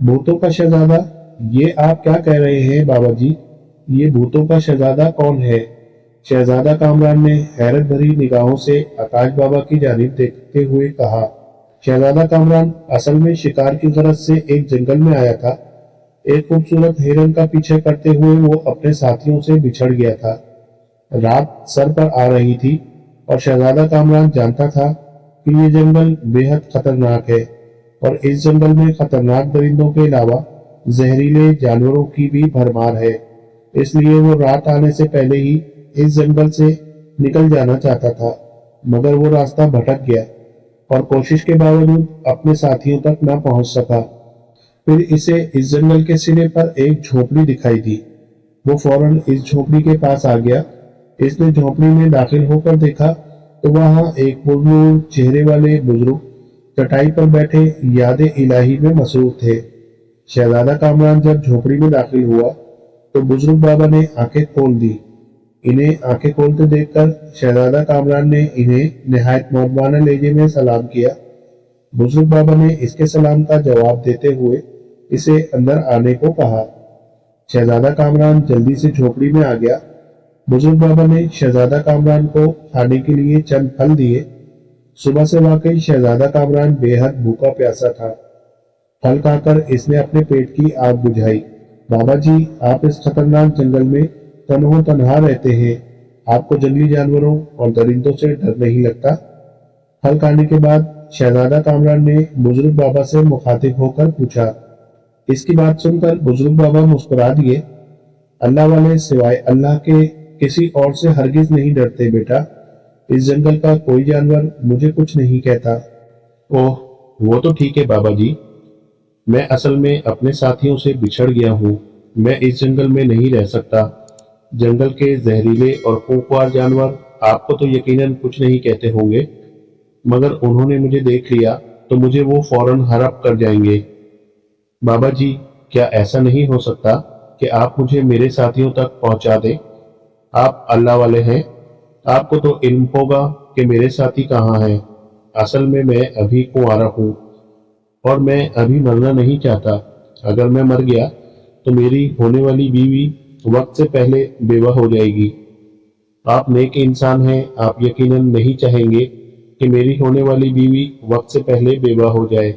भूतों का शहजादा, ये आप क्या कह रहे हैं बाबा जी? ये भूतों का शहजादा कौन है? शहजादा कामरान ने हैरत भरी निगाहों से आकाश बाबा की जानिब देखते हुए कहा। शहजादा कामरान असल में शिकार की गरज से एक जंगल में आया था। एक खूबसूरत हिरन का पीछे करते हुए वो अपने साथियों से बिछड़ गया था। रात सर पर आ रही थी और शहजादा कामरान जानता था कि ये जंगल बेहद खतरनाक है और इस जंगल में खतरनाक दरिंदों के अलावा जहरीले जानवरों की भी भरमार है। इसलिए वो रात आने से पहले ही इस जंगल से निकल जाना चाहता था, मगर वो रास्ता भटक गया और कोशिश के बावजूद अपने साथियों तक न पहुंच सका। फिर इसे इस जंगल के सिरे पर एक झोपड़ी दिखाई दी। वो फौरन इस झोपड़ी के पास आ गया। इसने झोपड़ी में दाखिल होकर देखा तो वहां एक बुजुर्ग चेहरे वाले बुजुर्ग चटाई पर बैठे याद इलाही में मसरूफ थे। शहजादा कामरान जब झोपड़ी में दाखिल हुआ तो बुजुर्ग बाबा ने आंखें खोल दी। इन्हें आंखें खोलते देखकर शहजादा कामरान ने इन्हें निहायत मोहब्बाना लहजे में सलाम किया। बुजुर्ग बाबा ने इसके सलाम का जवाब देते हुए इसे अंदर आने को कहा। शहजादा कामरान जल्दी से झोपड़ी में आ गया। बुजुर्ग बाबा ने शहजादा कामरान को खाने के लिए चंद फल दिए। सुबह से वाकई शहजादा कामरान बेहद भूखा प्यासा था। फल खाकर इसने अपने पेट की आग बुझाई। बाबा जी, आप इस खतरनाक जंगल में तन्हो तन्हा रहते हैं। आपको जंगली जानवरों और दरिंदों से डर नहीं लगता? फल खाने के बाद शहजादा कामरान ने बुजुर्ग बाबा से मुखातिब होकर पूछा। इसकी बात सुनकर बुजुर्ग बाबा मुस्कुरा दिए। अल्लाह वाले सिवाय अल्लाह के किसी और से हरगिज नहीं डरते बेटा। इस जंगल का कोई जानवर मुझे कुछ नहीं कहता। ओह, वो तो ठीक है बाबा जी। मैं असल में अपने साथियों से बिछड़ गया हूँ। मैं इस जंगल में नहीं रह सकता। जंगल के जहरीले और खूंखार जानवर आपको तो यकीनन कुछ नहीं कहते होंगे, मगर उन्होंने मुझे देख लिया तो मुझे वो फौरन हड़प कर जाएंगे। बाबा जी, क्या ऐसा नहीं हो सकता कि आप मुझे मेरे साथियों तक पहुंचा दें? आप अल्लाह वाले हैं, आपको तो इल्म होगा कि मेरे साथी कहाँ हैं। असल में मैं अभी कुंवारा हूँ और मैं अभी मरना नहीं चाहता। अगर मैं मर गया तो मेरी होने वाली बीवी वक्त से पहले बेवा हो जाएगी। आप नेक इंसान हैं, आप यकीनन नहीं चाहेंगे कि मेरी होने वाली बीवी वक्त से पहले बेवा हो जाए।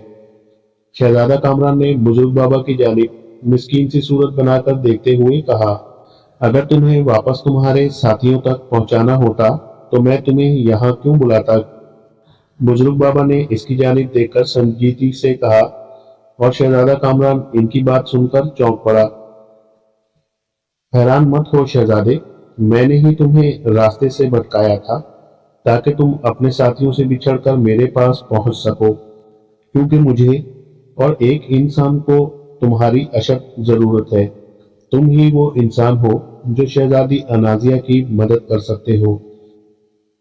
शहजादा कामरान ने बुजुर्ग बाबा की जानिब मिस्कीन सी सूरत बनाकर देखते हुए कहा, अगर तुम्हें वापस तुम्हारे साथियों तक पहुंचाना होता तो मैं तुम्हें यहाँ क्यों बुलाता? बुजुर्ग बाबा ने इसकी जानिब देखकर संजीदगी से कहा और शहजादा कामरान इनकी बात सुनकर चौंक पड़ा। हैरान मत हो शहजादे, मैंने ही तुम्हें रास्ते से भटकाया था ताकि तुम अपने साथियों से बिछड़कर मेरे पास पहुंच सको, क्योंकि मुझे और एक इंसान को तुम्हारी अशद जरूरत है। तुम ही वो इंसान हो जो शहजादी अनाजिया की मदद कर सकते हो।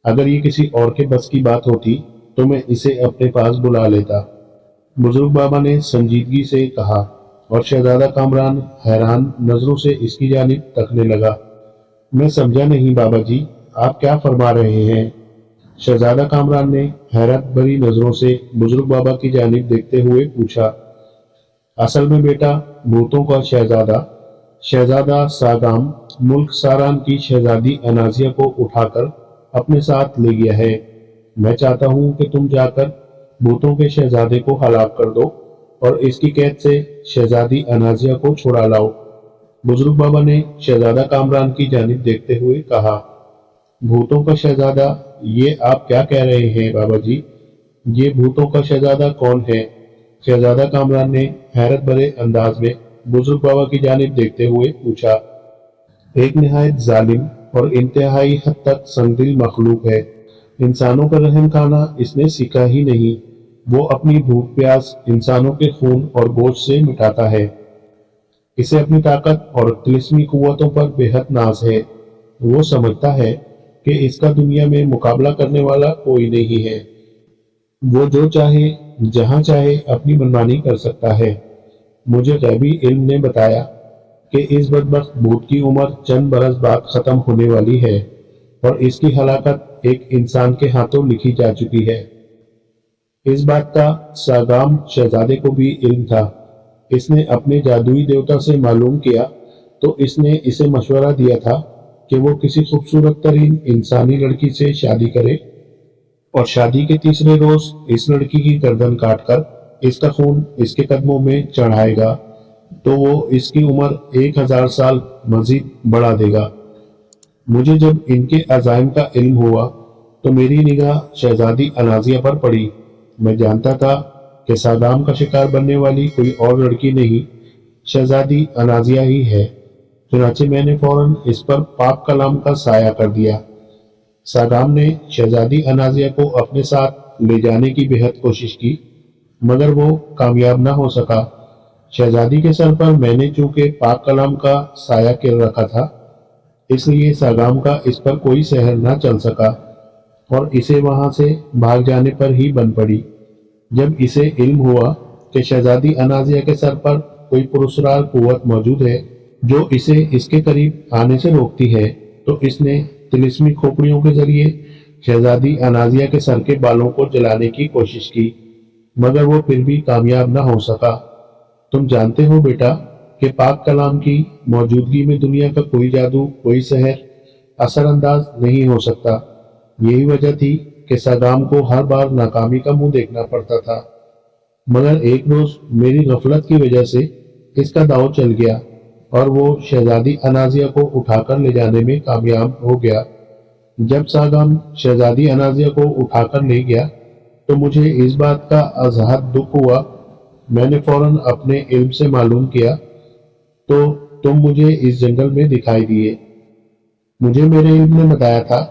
अगर ये किसी और के बस की बात होती तो मैं इसे अपने पास बुला लेता। बुजुर्ग बाबा ने संजीदगी से कहा और शहजादा कामरान हैरान नजरों से इसकी जानिब तकने लगा। मैं समझा नहीं बाबा जी, आप क्या फरमा रहे हैं? शहजादा कामरान ने हैरत भरी नजरों से बुजुर्ग बाबा की जानिब देखते हुए पूछा। असल में बेटा, भूतों का शहजादा शहजादा सागाम मुल्क सारान की शहजादी अनाजिया को उठाकर अपने साथ ले गया है। मैं चाहता हूँ कि तुम जाकर भूतों के शहजादे को हलाक कर दो और इसकी कैद से शहजादी अनाजिया को छुड़ा लाओ। बुजुर्ग बाबा ने शहजादा कामरान की जानिब देखते हुए कहा। भूतों का शहजादा, ये आप क्या कह रहे हैं बाबा जी? ये भूतों का शहजादा कौन है? शहजादा कामरान ने हैरत भरे अंदाज में बुजुर्ग बाबा की जानिब देखते हुए पूछा। एक निहायत जालिम और इंतहाई हद तक संगदिल मखलूक है। इंसानों का रहम खाना इसने सीखा ही नहीं। वो अपनी भूख प्यास इंसानों के खून और गोश्त से मिटाता है। इसे अपनी ताकत और तिलिस्मी कुव्वतों पर बेहद नाज है। वो समझता है कि इसका दुनिया में मुकाबला करने वाला कोई नहीं है। वो जो चाहे जहां चाहे अपनी मनमानी कर सकता है। मुझे गैबी इल्म ने बताया कि इस बदबख्त भूत की उम्र चंद बरस बाद खत्म होने वाली है और इसकी हलाकत एक इंसान के हाथों लिखी जा चुकी है। इस बात का सागाम शहजादे को भी इल्म था। اس نے اپنے جادوئی دیوتا سے معلوم کیا تو اس نے اسے مشورہ دیا تھا کہ وہ کسی خوبصورت ترین انسانی لڑکی سے شادی کرے اور شادی کے تیسرے روز اس لڑکی کی گردن کاٹ کر اس کا خون اس کے قدموں میں چڑھائے گا تو وہ اس کی عمر 1000 سال مزید بڑھا دے گا۔ مجھے جب ان کے عزائم کا علم ہوا تو میری نگاہ شہزادی انازیہ پر پڑی۔ میں جانتا تھا کہ ساگام کا شکار بننے والی کوئی اور لڑکی نہیں، شہزادی انازیہ ہی ہے۔ چنانچہ میں نے فوراً اس پر پاک کلام کا سایہ کر دیا۔ ساگام نے شہزادی انازیہ کو اپنے ساتھ لے جانے کی بہت کوشش کی مگر وہ کامیاب نہ ہو سکا۔ شہزادی کے سر پر میں نے چونکہ پاک کلام کا سایہ کر رکھا تھا اس لیے ساگام کا اس پر کوئی سحر نہ چل سکا اور اسے وہاں سے بھاگ جانے پر ہی بن پڑی۔ جب اسے علم ہوا کہ شہزادی انازیہ کے سر پر کوئی پراسرار قوت موجود ہے جو اسے اس کے قریب آنے سے روکتی ہے تو اس نے طلسمی کھوپڑیوں کے ذریعے شہزادی انازیہ کے سر کے بالوں کو جلانے کی کوشش کی مگر وہ پھر بھی کامیاب نہ ہو سکا۔ تم جانتے ہو بیٹا کہ پاک کلام کی موجودگی میں دنیا کا کوئی جادو، کوئی سحر اثر انداز نہیں ہو سکتا۔ یہی وجہ تھی کہ ساگام کو ہر بار ناکامی کا منہ دیکھنا پڑتا تھا مگر ایک روز میری غفلت کی وجہ سے اس کا داؤ چل گیا اور وہ شہزادی انازیہ کو اٹھا کر لے جانے میں کامیاب ہو گیا۔ جب ساگام شہزادی انازیہ کو اٹھا کر لے گیا تو مجھے اس بات کا ازحد دکھ ہوا۔ میں نے فوراً اپنے علم سے معلوم کیا تو تم مجھے اس جنگل میں دکھائی دیے۔ مجھے میرے علم نے بتایا تھا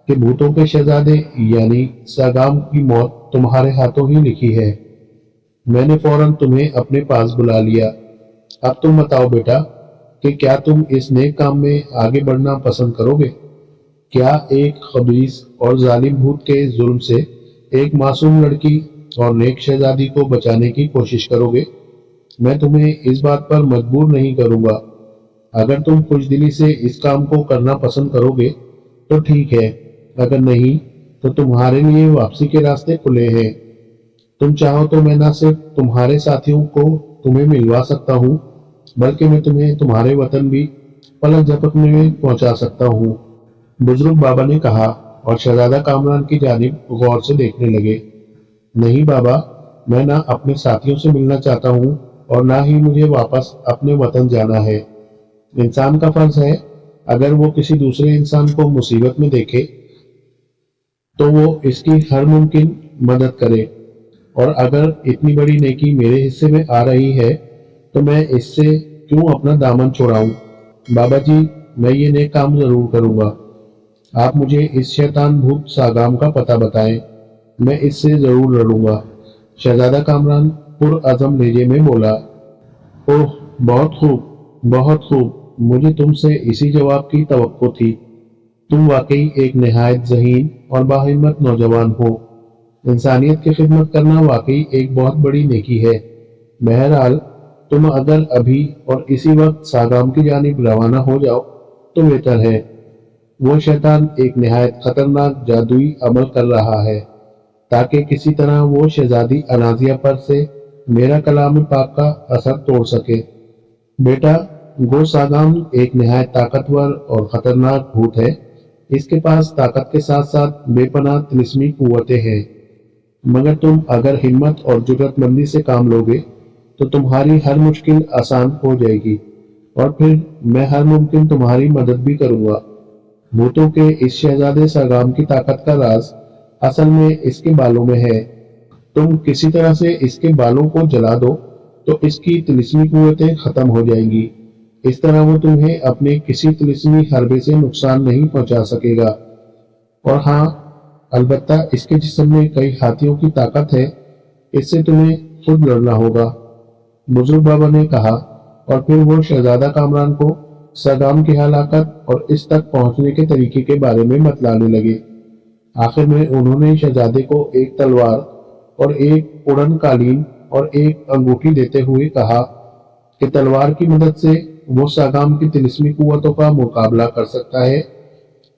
کہ بھوتوں کے شہزادے یعنی ساگام کی موت تمہارے ہاتھوں ہی لکھی ہے۔ میں نے فوراً تمہیں اپنے پاس بلا لیا۔ اب تم بتاؤ بیٹا کہ کیا تم اس نیک کام میں آگے بڑھنا پسند کرو گے؟ کیا ایک خبیث اور ظالم بھوت کے ظلم سے ایک معصوم لڑکی اور نیک شہزادی کو بچانے کی کوشش کرو گے؟ میں تمہیں اس بات پر مجبور نہیں کروں گا۔ اگر تم خوش دلی سے اس کام کو کرنا پسند کرو گے تو ٹھیک ہے، اگر نہیں تو تمہارے لیے واپسی کے راستے کھلے ہیں۔ تم چاہو تو میں نہ صرف تمہارے ساتھیوں کو تمہیں ملوا سکتا ہوں بلکہ میں تمہیں تمہارے وطن بھی پلک جھپکنے میں پہنچا سکتا ہوں۔ بزرگ بابا نے کہا اور شہزادہ کامران کی جانب غور سے دیکھنے لگے۔ نہیں بابا، میں نہ اپنے ساتھیوں سے ملنا چاہتا ہوں اور نہ ہی مجھے واپس اپنے وطن جانا ہے۔ انسان کا فرض ہے اگر وہ کسی دوسرے انسان کو مصیبت میں دیکھے تو وہ اس کی ہر ممکن مدد کرے، اور اگر اتنی بڑی نیکی میرے حصے میں آ رہی ہے تو میں اس سے کیوں اپنا دامن چھڑاؤں؟ بابا جی، میں یہ نیک کام ضرور کروں گا۔ آپ مجھے اس شیطان بھوت ساگام کا پتہ بتائیں، میں اس سے ضرور لڑوں گا۔ شہزادہ کامران پرعزم لہجے میں بولا۔ اوہ، بہت خوب، بہت خوب، مجھے تم سے اسی جواب کی توقع تھی۔ تم واقعی ایک نہایت ذہین اور باہمت نوجوان ہو۔ انسانیت کی خدمت کرنا واقعی ایک بہت بڑی نیکی ہے۔ بہرحال تم اگر ابھی اور اسی وقت ساگام کی جانب روانہ ہو جاؤ تو بہتر ہے۔ وہ شیطان ایک نہایت خطرناک جادوئی عمل کر رہا ہے تاکہ کسی طرح وہ شہزادی انازیہ پر سے میرا کلام پاک کا اثر توڑ سکے۔ بیٹا، گو ساگام ایک نہایت طاقتور اور خطرناک بھوت ہے۔ اس کے پاس طاقت کے ساتھ ساتھ بے پناہ طلسمی قوتیں ہیں، مگر تم اگر ہمت اور جرات مندی سے کام لوگے تو تمہاری ہر مشکل آسان ہو جائے گی، اور پھر میں ہر ممکن تمہاری مدد بھی کروں گا۔ بھوتوں کے اس شہزادے ساگام کی طاقت کا راز اصل میں اس کے بالوں میں ہے۔ تم کسی طرح سے اس کے بالوں کو جلا دو تو اس کی طلسمی قوتیں ختم ہو جائیں گی۔ اس طرح وہ تمہیں اپنے کسی طلسمی حربے سے نقصان نہیں پہنچا سکے گا، اور ہاں، البتہ اس کے جسم میں کئی ہاتھیوں کی طاقت ہے، اس سے تمہیں خود لڑنا ہوگا۔ بزرگ بابا نے کہا، اور پھر وہ شہزادہ کامران کو ساگام کی ہلاکت اور اس تک پہنچنے کے طریقے کے بارے میں بتلانے لگے۔ آخر میں انہوں نے شہزادے کو ایک تلوار اور ایک اڑن قالین اور ایک انگوٹھی دیتے ہوئے کہا کہ تلوار کی مدد سے وہ ساگام کی طلسمی قوتوں کا مقابلہ کر سکتا ہے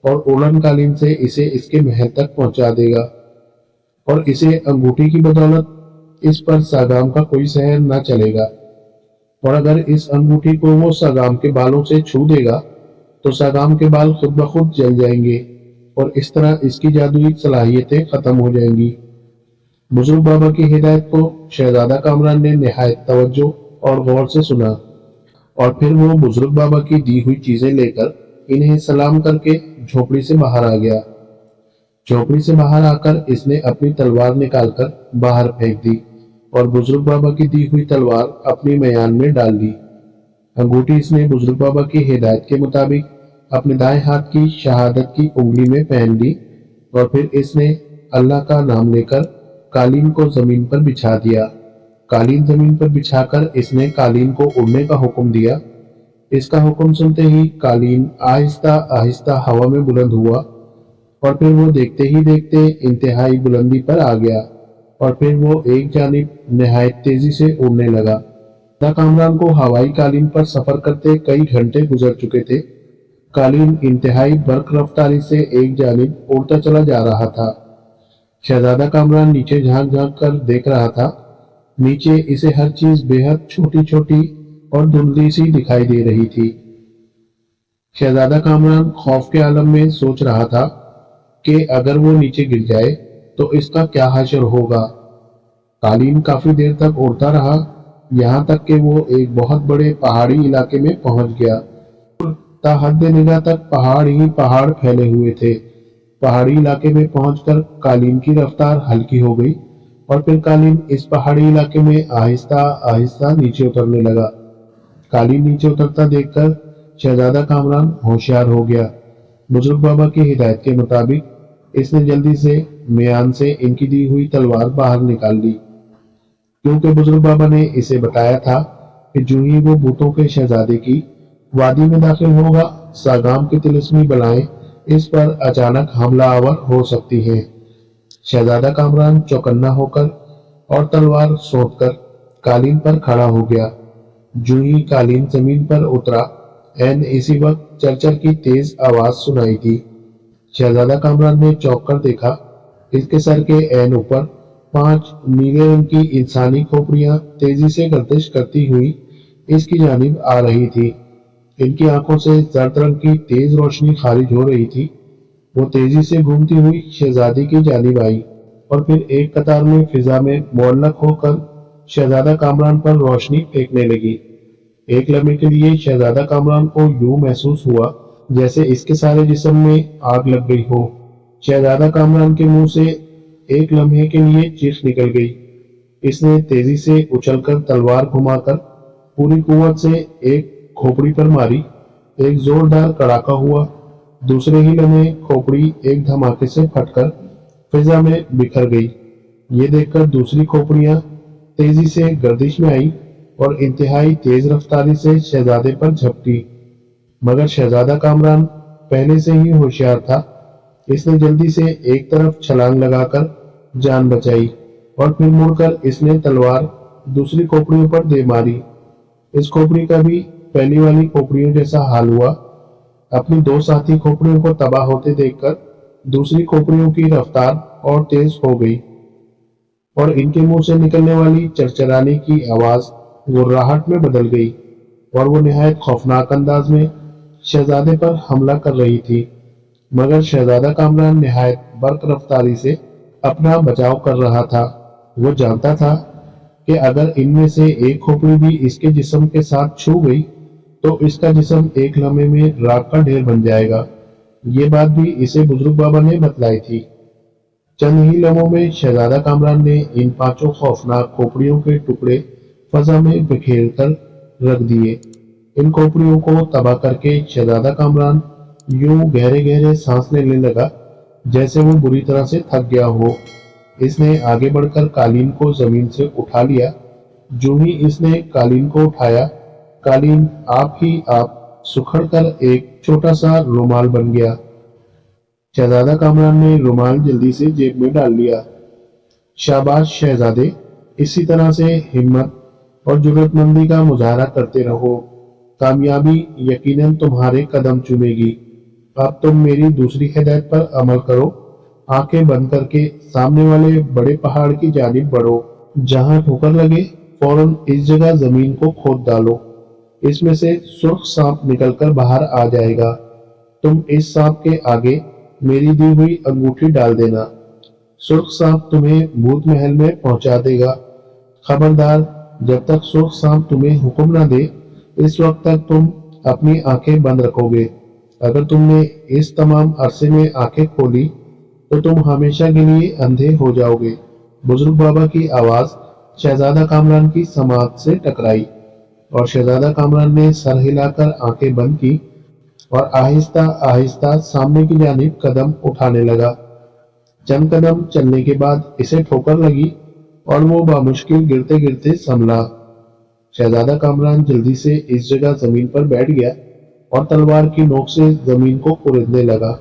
اور اڑن قالین سے اسے اس کے محل تک پہنچا دے گا، اور اسے انگوٹھی کی بدولت اس پر ساگام کا کوئی سحر نہ چلے گا۔ और अगर इस अंगूठी को वो सागाम के बालों से छू देगा तो सागाम के बाल खुद ब खुद जल जाएंगे और इस तरह इसकी जादुई सलाहियतें खत्म हो जाएंगी। बुजुर्ग बाबा की हिदायत को शहजादा कामरान ने निहायत तवज्जो और गौर से सुना और फिर वो बुजुर्ग बाबा की दी हुई चीजें लेकर इन्हें सलाम करके झोपड़ी से बाहर आ गया। झोपड़ी से बाहर आकर इसने अपनी तलवार निकालकर बाहर फेंक दी और बुजुर्ग बाबा की दी हुई तलवार अपनी मयान में डाल दी। अंगूठी इसने बुजुर्ग बाबा की हिदायत के मुताबिक अपने दाएं हाथ की शहादत की उंगली में पहन ली और फिर इसने अल्लाह का नाम लेकर कालीन को जमीन पर बिछा दिया। कालीन जमीन पर बिछाकर इसने कालीन को उड़ने का हुक्म दिया। इसका हुक्म सुनते ही कालीन आहिस्ता आहिस्ता हवा में बुलंद हुआ और फिर वो देखते ही देखते इंतहाई बुलंदी पर आ गया और फिर वो एक जानिब निहायत तेजी से उड़ने लगा। कामरान को हवाई कालीन पर सफर करते कई घंटे गुजर चुके थे। कालीन इंतहाई बर्क रफ्तारी से एक जानिब उड़ता चला जा रहा था। शहजादा कामरान नीचे झांक झांक कर देख रहा था। नीचे इसे हर चीज बेहद छोटी छोटी और धुंधली सी दिखाई दे रही थी। शहजादा कामरान खौफ के आलम में सोच रहा था कि अगर वो नीचे गिर जाए तो इसका क्या हश्र होगा। कालीन काफी देर तक उड़ता रहा, यहाँ तक कि वो एक बहुत बड़े पहाड़ी इलाके में पहुंच गया। हद निगाह तक पहाड़ ही पहाड़ फैले हुए थे। पहाड़ी इलाके में पहुंचकर कालीन की रफ्तार हल्की हो गई और फिर कालीन इस पहाड़ी इलाके में आहिस्ता आहिस्ता नीचे उतरने लगा। कालीन नीचे उतरता देखकर शहजादा कामरान होशियार हो गया। बुजुर्ग बाबा की हिदायत के मुताबिक इसने जल्दी से मियान से इनकी दी हुई तलवार बाहर निकाल ली, क्योंकि बुजुर्ग बाबा ने इसे बताया था कि जो ही वो भूतों के शहजादे की वादी में दाखिल होगा, सागाम की तिलिस्मी बलाएं इस पर अचानक हमला आवर हो सकती हैं। शहजादा कामरान चौकन्ना होकर और तलवार सोचकर कालीन पर खड़ा हो गया। जो ही कालीन जमीन पर उतरा, एन इसी वक्त चरचर की तेज आवाज सुनाई दी। शहजादा कामरान ने चौंक कर देखा। इसके सर के एन ऊपर 5 नीले रंग की इंसानी खोपड़ियां तेजी से गर्दिश करती हुई इसकी जानिब आ रही थी। इनकी आंखों से जर्द रंग की तेज रोशनी खारिज हो रही थी। वो तेजी से घूमती हुई शहजादी की जानिब आई और फिर एक कतार में फिजा में मुअल्लक होकर शहजादा कामरान पर रोशनी फेंकने लगी। एक लम्हे के लिए शहजादा कामरान को यूं महसूस हुआ जैसे इसके सारे जिस्म में आग लग गई हो। शहजादा कामरान के मुंह से एक लम्हे के लिए चीख निकल गई। इसने तेजी से उछलकर तलवार घुमाकर पूरी कुव्वत से एक खोपड़ी पर मारी। एक जोरदार कड़ाका हुआ। दूसरे ही लम्हे खोपड़ी एक धमाके से फटकर फिजा में बिखर गई। ये देखकर दूसरी खोपड़ियां तेजी से गर्दिश में आई और इंतहाई तेज रफ्तारी से शहजादे पर झपटी। मगर शहजादा कामरान पहले से ही होशियार था। इसने जल्दी से एक तरफ छलांग लगाकर जान बचाई और फिर मुड़कर इसने तलवार दूसरी खोपड़ियों पर दे मारी। इस खोपड़ी का भी पहली वाली खोपड़ियों जैसा हाल हुआ। अपनी 2 साथी खोपड़ियों को तबाह होते देखकर दूसरी खोपड़ियों की रफ्तार और तेज हो गई और इनके मुंह से निकलने वाली चरचराने की आवाज गुर्राहट में बदल गई और वो निहायत खौफनाक अंदाज में शहजादे पर हमला कर रही थी। मगर शहजादा कामरान निहायत बर्क रफ्तारी से अपना बचाव कर रहा था। वो जानता था कि अगर इनमें से एक खोपड़ी भी इसके जिस्म के साथ छू गई तो इसका जिस्म एक लम्हे में राख का ढेर बन जाएगा। ये बात भी इसे बुजुर्ग बाबा ने बतलाई थी। चंद ही लम्हों में शहजादा कामरान ने इन 5 खौफनाक खोपड़ियों के टुकड़े फजा में बिखेर कर रख दिए। इन खोपड़ियों को तबाह करके शहजादा कामरान यूं गहरे गहरे सांस लेने लगा जैसे वो बुरी तरह से थक गया हो। इसने आगे बढ़कर कालीन को जमीन से उठा लिया। जो ही इसने कालीन को उठाया, कालीन आप ही आप सुखड़कर एक छोटा सा रुमाल बन गया। शहजादा कामरान ने रुमाल जल्दी से जेब में डाल लिया। शाबाश शहजादे, इसी तरह से हिम्मत और जुर्रतमंदी का मुजाहरा करते रहो। कामयाबी यकीनन तुम्हारे कदम चूमेगी। अब तुम मेरी दूसरी हिदायत पर अमल करो। आंखें बंद करके सामने वाले बड़े पहाड़ की जानिब बढ़ो। जहां ठोकर लगे फौरन इस जगह जमीन को खोद डालो। इसमें से सुर्ख सांप निकलकर बाहर आ जाएगा। तुम इस सांप के आगे मेरी दी हुई अंगूठी डाल देना। सुर्ख सांप तुम्हें भूत महल में पहुंचा देगा। खबरदार, जब तक सुर्ख सांप तुम्हें हुक्म न दे, इस वक्त तक तुम अपनी आंखें बंद रखोगे। अगर तुमने इस तमाम अरसे में आंखें खोली तो तुम हमेशा के लिए अंधे हो जाओगे। बुजुर्ग बाबा की आवाज शहजादा कामरान की समात से टकराई और शहजादा कामरान ने सर हिलाकर आंखें बंद की और आहिस्ता आहिस्ता सामने की जानिब कदम उठाने लगा। चंद कदम चलने के बाद इसे ठोकर लगी और वो बामुश्किल गिरते गिरते संभला। शहजादा कामरान जल्दी से इस जगह जमीन पर बैठ गया और तलवार की नोक से जमीन को कुरेदने लगा।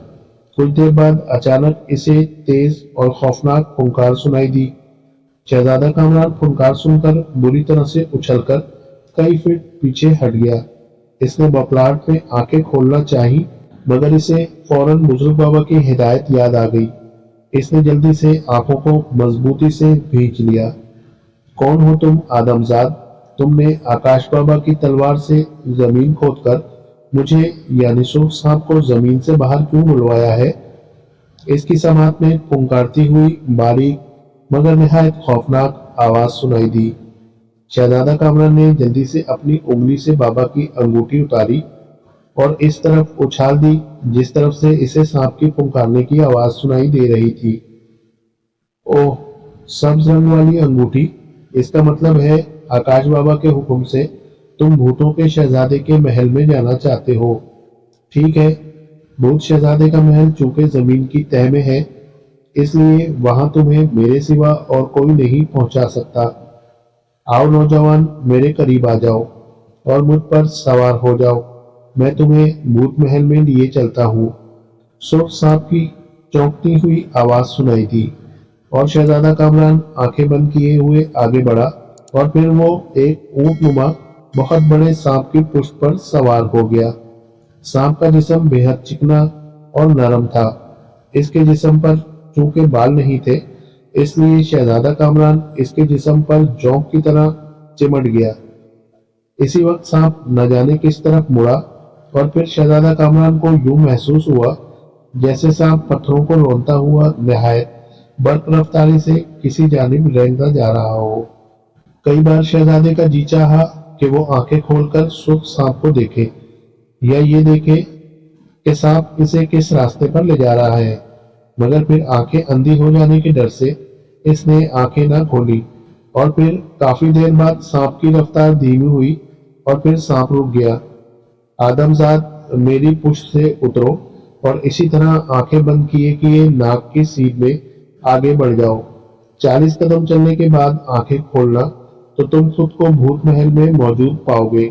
कुछ देर बाद अचानक इसे तेज और खौफनाक फुंकार सुनाई दी। शहजादा कामरान फुंकार सुनकर बुरी तरह से उछलकर कई फीट पीछे हट गया। इसने बपलाहट में आंखें खोलना चाही, मगर इसे फौरन बुजुर्ग बाबा की हिदायत याद आ गई। इसने जल्दी से आंखों को मजबूती से भींच लिया। कौन हो तुम आदमजाद? तुमने आकाश बाबा की तलवार से जमीन खोदकर मुझे यानी सुर्ख सांप को जमीन से बाहर क्यों बुलवाया है? इसकी समात में पुकारती हुई बारीक मगर निहायत खौफनाक आवाज सुनाई दी। शहजादा कामरान ने जल्दी से अपनी उंगली से बाबा की अंगूठी उतारी और इस तरफ उछाल दी जिस तरफ से इसे सांप की पुकारने की आवाज सुनाई दे रही थी। ओह, सब्ज रंग वाली अंगूठी! इसका मतलब है आकाश बाबा के हुक्म से तुम भूतों के शहजादे के महल में जाना चाहते हो। ठीक है, भूत शहजादे का महल चूंकि जमीन की तह में है, इसलिए वहां तुम्हें मेरे सिवा और कोई नहीं पहुंचा सकता। आओ नौजवान, मेरे करीब आ जाओ और मुझ पर सवार हो जाओ। मैं तुम्हें भूत महल में लिए चलता हूँ। सुर्ख सांप की चौंकती हुई आवाज सुनाई दी और शहजादा कामरान आंखें बंद किए हुए आगे बढ़ा और फिर वो एक ऊंटनुमा बहुत बड़े सांप की पुष्ट पर सवार हो गया। सांप का जिस्म बेहद चिकना और नरम था। इसके जिस्म पर चूंकि बाल नहीं थे, इसलिए शहजादा कामरान इसके जिस्म पर जोंक की तरह चिमट गया। इसी वक्त सांप न जाने किस तरफ मुड़ा और फिर शहजादा कामरान को यूं महसूस हुआ जैसे सांप पत्थरों को रोनता हुआ निहायत बर्क रफ्तारी से किसी जानिब रेंगता जा रहा हो। कई बार शहजादे का जी चाहा कि वो आंखें खोलकर सुर्ख सांप को देखे या ये देखे कि सांप इसे किस रास्ते पर ले जा रहा है, मगर फिर आंखें अंधी हो जाने के डर से इसने आंखें न खोली और फिर काफी देर बाद सांप की रफ्तार धीमी हुई और फिर सांप रुक गया। आदमजाद, मेरी पुष्ट से उतरो और इसी तरह आंखें बंद किए किए नाक की सीध में आगे बढ़ जाओ। 40 कदम चलने के बाद आंखें खोलना तो तुम खुद को भूत महल में मौजूद पाओगे।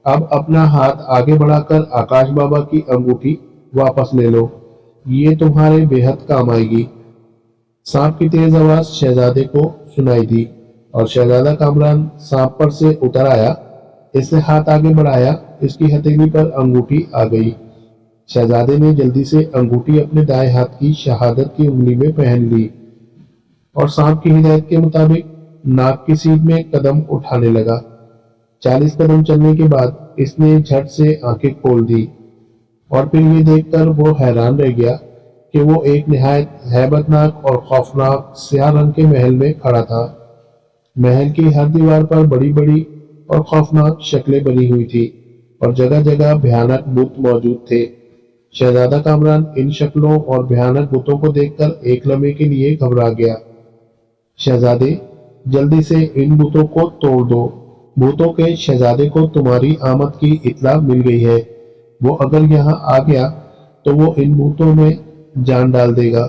अब अपना हाथ आगे बढ़ाकर आकाश बाबा की अंगूठी वापस ले लो, ये तुम्हारे बेहद काम आएगी। सांप की तेज आवाज शहजादे को सुनाई दी और शहजादा कामरान सांप पर से उतर आया। इसने हाथ आगे बढ़ाया, इसकी हथेली पर अंगूठी आ गई। शहजादे ने जल्दी से अंगूठी अपने दाएं हाथ की शहादत की उंगली में पहन ली और सांप की हिदायत के मुताबिक नाक की सीध में कदम उठाने लगा। 40 कदम चलने के बाद इसने झट से आंखें खोल दी और फिर ये देखकर वो हैरान रह गया कि वो एक निहायत हैबतनाक और खौफनाक स्याह रंग के महल में खड़ा था। महल की हर दीवार पर बड़ी बड़ी और खौफनाक शक्लें बनी हुई थी और जगह जगह भयानक बुत मौजूद थे। शहजादा कामरान इन शक्लों और भयानक बुतों को देखकर एक लम्हे के लिए घबरा गया। शहजादे, जल्दी से इन भूतों को तोड़ दो। भूतों के शहजादे को तुम्हारी आमद की इत्तला मिल गई है। वो अगर यहाँ आ गया तो वो इन भूतों में जान डाल देगा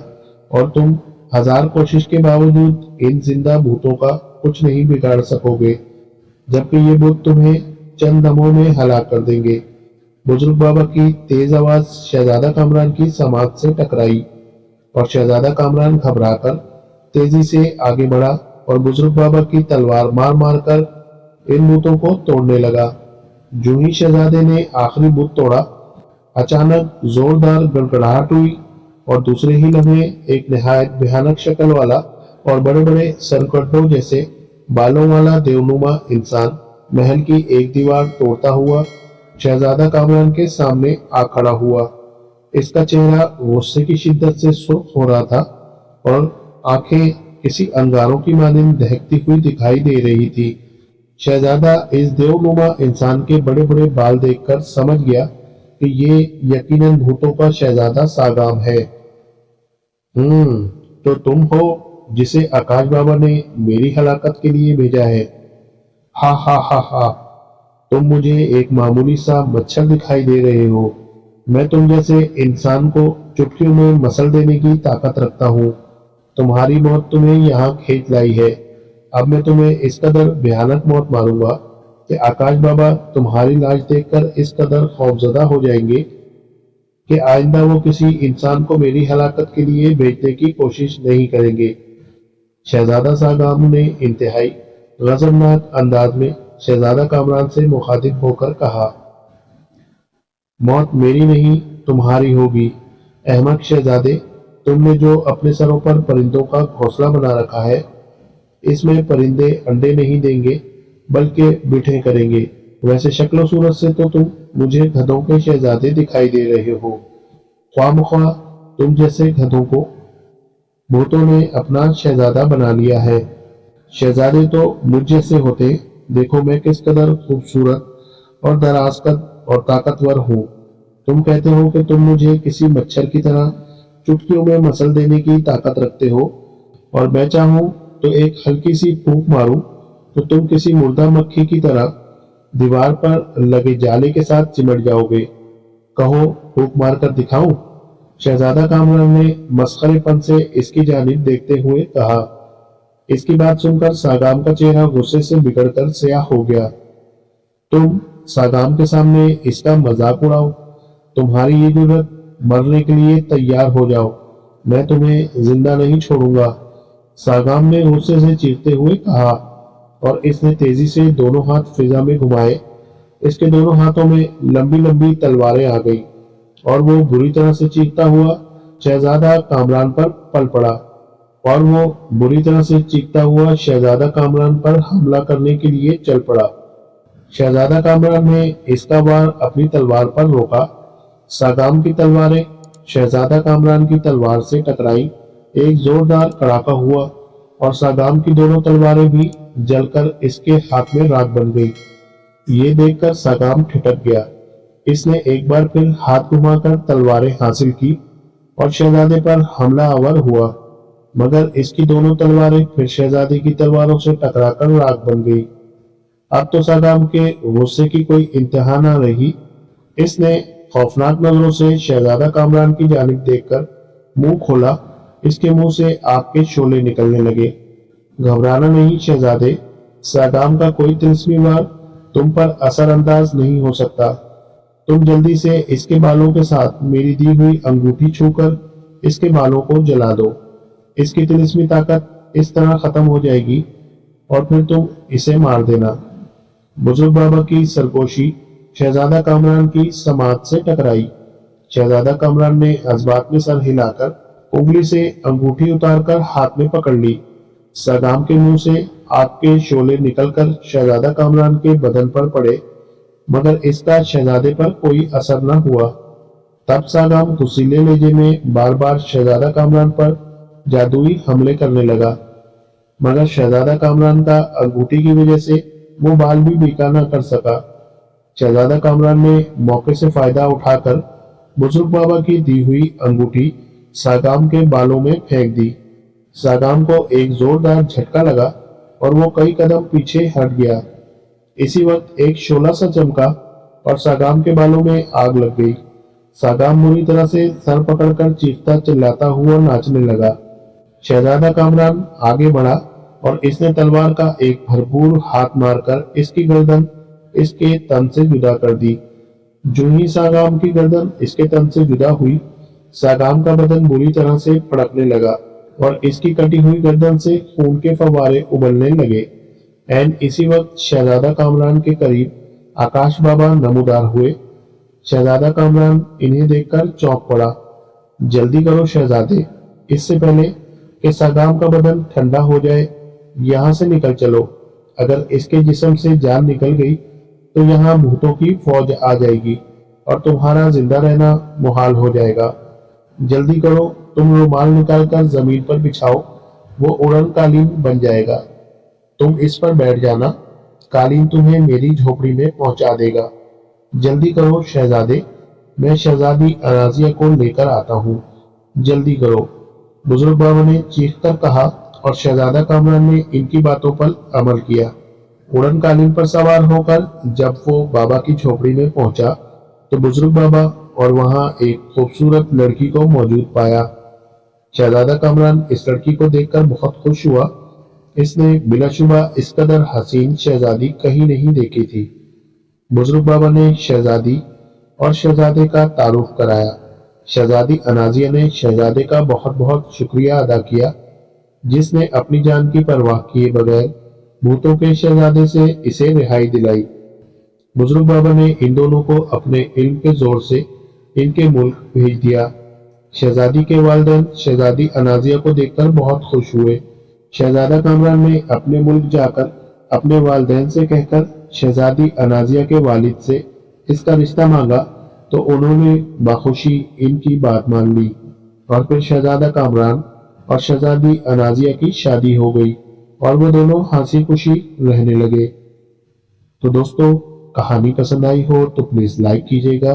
और तुम हजार कोशिश के बावजूद इन जिंदा भूतों का कुछ नहीं बिगाड़ सकोगे, जबकि ये भूत तुम्हें चंद दमों में हलाक कर देंगे। बुजुर्ग बाबा की तेज आवाज शहजादा कामरान की समात से टकराई और शहजादा कामरान घबराकर तेजी से आगे बढ़ा और बुजुर्ग बाबा की तलवार मार मार कर इन भूतों को तोड़ने लगा। जो ही शहजादे ने आखिरी भूत तोड़ा, अचानक जोरदार गड़गड़ाहट हुई और दूसरे ही लम्हे एक निहायत भयानक शक्ल वाला और बड़े बड़े सरकड्डों जैसे बालों वाला देवनुमा इंसान महल की एक दीवार तोड़ता हुआ शहजादा कामरान के सामने आ खड़ा हुआ। इसका चेहरा गुस्से की शिद्दत से सुर्ख हो रहा था और आंखें किसी अंगारों की मानिंद दहकती हुई दिखाई दे रही थी। शहजादा इस देवनुमा इंसान के बड़े बड़े बाल देखकर समझ गया कि ये यकीनन भूतों का शहजादा सागाम है। तो तुम हो जिसे आकाश बाबा ने मेरी हलाकत के लिए भेजा है। हा हा हा हा, तुम मुझे एक मामूली सा मच्छर दिखाई दे रहे हो। मैं तुम जैसे इंसान को चुटकियों में मसल देने की ताकत रखता हूँ। तुम्हारी मौत तुम्हें यहाँ खींच लाई है। अब मैं तुम्हें इस कदर भयानक मौत मारूंगा कि आकाश बाबा तुम्हारी लाश देखकर इस कदर खौफजदा हो जाएंगे कि आइंदा वो किसी इंसान को मेरी हलाकत के लिए भेजने की कोशिश नहीं करेंगे। शहजादा सागाम ने इंतहाई गजबनाक अंदाज में शहजादा कामरान से मुखातिब होकर कहा, मौत मेरी नहीं तुम्हारी होगी। अहमक शहजादे, तुमने जो अपने सरों पर परिंदों का घोंसला बना रखा है, इसमें परिंदे अंडे नहीं देंगे बल्कि बिठे करेंगे। वैसे शक्ल सूरत से तो तुम मुझे गधों के शहजादे दिखाई दे रहे हो। ख्वामख्वाह तुम जैसे गधों को भूतों ने अपना शहजादा बना लिया है। शहजादे तो मुझ जैसे होते। देखो मैं किस कदर खूबसूरत और दराज कद और ताकतवर हूँ। तुम कहते हो कि तुम मुझे किसी मच्छर की तरह चुटकियों में मसल देने की ताकत रखते हो और मैं चाहूँ तो एक हल्की सी फूंक मारूं तो तुम किसी मुर्दा मक्खी की तरह दीवार पर लगे जाले के साथ चिमट जाओगे। कहो फूंक मार कर दिखाऊं? शहजादा कामरान ने मस्खरेपन से इसकी जानिब देखते हुए कहा। इसकी बात सुनकर सागाम का चेहरा गुस्से से बिगड़कर स्याह हो गया। तुम सागाम के सामने इसका मजाक उड़ाओ। तुम्हारी ये जरूरत, मरने के लिए तैयार हो जाओ। मैं तुम्हें जिंदा नहीं छोड़ूंगा। सागाम ने गुस्से से चीखते हुए कहा और इसने तेजी से दोनों हाथ फिजा में घुमाए। इसके दोनों हाथों में लंबी लंबी तलवारें आ गई और वो बुरी तरह से चीखता हुआ शहजादा कामरान पर पल पड़ा और वो बुरी तरह से चीखता हुआ शहजादा कामरान पर हमला करने के लिए चल पड़ा। शहजादा कामरान ने इसका वार अपनी तलवार पर रोका। सागाम की तलवारें शहजादा कामरान की तलवार से टकराई। एक जोरदार कड़ाका हुआ और सागाम की दोनों तलवारें भी जलकर इसके हाथ में राख बन गई। ये देखकर सागाम ठिठक गया। इसने एक बार फिर हाथ घुमाकर तलवारें हासिल की और शहजादे पर हमला आवर हुआ, मगर इसकी दोनों तलवारें फिर शहजादे की तलवारों से टकराकर राख बन गई। अब तो सागाम के गुस्से की कोई इंतहा न रही। इसने खौफनाक नजरों से शहजादा कामरान की जानिब देखकर मुंह खोला। इसके मुंह से आग के शोले निकलने लगे। घबराना नहीं शहजादे, सागाम का कोई तिलस्मी वार तुम पर असर अंदाज नहीं हो सकता। तुम जल्दी से इसके बालों के साथ मेरी दी हुई अंगूठी छूकर इसके बालों को जला दो। इसकी तिलस्मी ताकत इस तरह खत्म हो जाएगी और फिर तुम इसे मार देना। बुजुर्ग बाबा की सरगोशी शहजादा कामरान की समात से टकराई। शहजादा कामरान ने जज्बात में सर हिलाकर उंगली से अंगूठी उतारकर हाथ में पकड़ ली। सागाम के मुंह से आग के शोले निकलकर शहजादा कामरान के बदन पर पड़े, मगर इसका शहजादे पर कोई असर न हुआ। तब सागाम गुस्सीले लहजे में बार बार शहजादा कामरान पर जादुई हमले करने लगा, मगर शहजादा कामरान का अंगूठी की वजह से वो बाल भी बीका न कर सका। शहजादा कामरान ने मौके से फायदा उठाकर बुजुर्ग बाबा की दी हुई अंगूठी सागाम के बालों में फेंक दी। सागाम को एक जोरदार झटका लगा और वो कई कदम पीछे हट गया। इसी वक्त एक शोला सा चमका और सागाम के बालों में आग लग गई। सागाम बुरी तरह से सर पकड़कर चीखता चिल्लाता हुआ नाचने लगा। शहजादा कामरान आगे बढ़ा और इसने तलवार का एक भरपूर हाथ मारकर इसकी गर्दन इसके तन से जुदा कर दी। जो ही सागाम की गर्दन इसके तन से जुदा हुई, सागाम का बदन बुरी तरह से फड़कने लगा और इसकी कटी हुई गर्दन से खून के फव्वारे उबलने लगे। एंड इसी वक्त शहजादा कामरान के करीब आकाश बाबा नमूदार हुए। शहजादा कामरान इन्हें देखकर चौंक पड़ा। जल्दी करो शहजादे, इससे पहले कि सागाम का बदन ठंडा हो जाए, यहाँ से निकल चलो। اگر اس کے جسم سے جان نکل گئی تو یہاں بھوتوں کی فوج آ جائے گی اور تمہارا زندہ رہنا محال ہو جائے گا۔ جلدی کرو، تم رومال نکال کر زمین پر بچھاؤ، وہ اڑن قالین بن جائے گا، تم اس پر بیٹھ جانا، قالین تمہیں میری جھوپڑی میں پہنچا دے گا۔ جلدی کرو شہزادے، میں شہزادی انازیہ کو لے کر آتا ہوں، جلدی کرو۔ بزرگ بابا نے چیخ کر کہا اور شہزادہ کامران نے ان کی باتوں پر عمل کیا۔ اڑن قالین پر سوار ہو کر جب وہ بابا کی جھوپڑی میں پہنچا تو بزرگ بابا اور وہاں ایک خوبصورت لڑکی کو موجود پایا۔ شہزادہ کامران اس لڑکی کو دیکھ کر بہت خوش ہوا، اس نے بلا شبہ اس قدر حسین شہزادی کہیں نہیں دیکھی تھی۔ بزرگ بابا نے شہزادی اور شہزادے کا تعارف کرایا۔ شہزادی انازیہ نے شہزادے کا بہت بہت شکریہ ادا کیا، جس نے اپنی جان کی پرواہ کیے بغیر بھوتوں کے شہزادے سے اسے رہائی دلائی۔ بزرگ بابا نے ان دونوں کو اپنے علم کے زور سے ان کے ملک بھیج دیا۔ شہزادی کے والدین شہزادی انازیہ کو دیکھ کر بہت خوش ہوئے۔ شہزادہ کامران نے اپنے ملک جا کر اپنے والدین سے کہہ کر شہزادی انازیہ کے والد سے اس کا رشتہ مانگا تو انہوں نے بخوشی ان کی بات مان لی اور پھر شہزادہ کامران اور شہزادی انازیہ کی شادی ہو گئی اور وہ دونوں ہنسی خوشی رہنے لگے۔ تو دوستو، کہانی پسند آئی ہو تو پلیز لائک کیجیے گا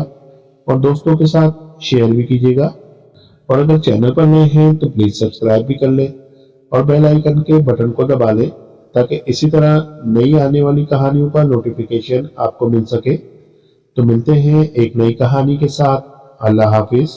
اور دوستوں کے ساتھ شیئر بھی کیجیے گا، اور اگر چینل پر نئے ہیں تو پلیز سبسکرائب بھی کر لیں اور بیل آئیکن کے بٹن کو دبا لیں تاکہ اسی طرح نئی آنے والی کہانیوں کا نوٹیفیکیشن آپ کو مل سکے۔ تو ملتے ہیں ایک نئی کہانی کے ساتھ۔ اللہ حافظ۔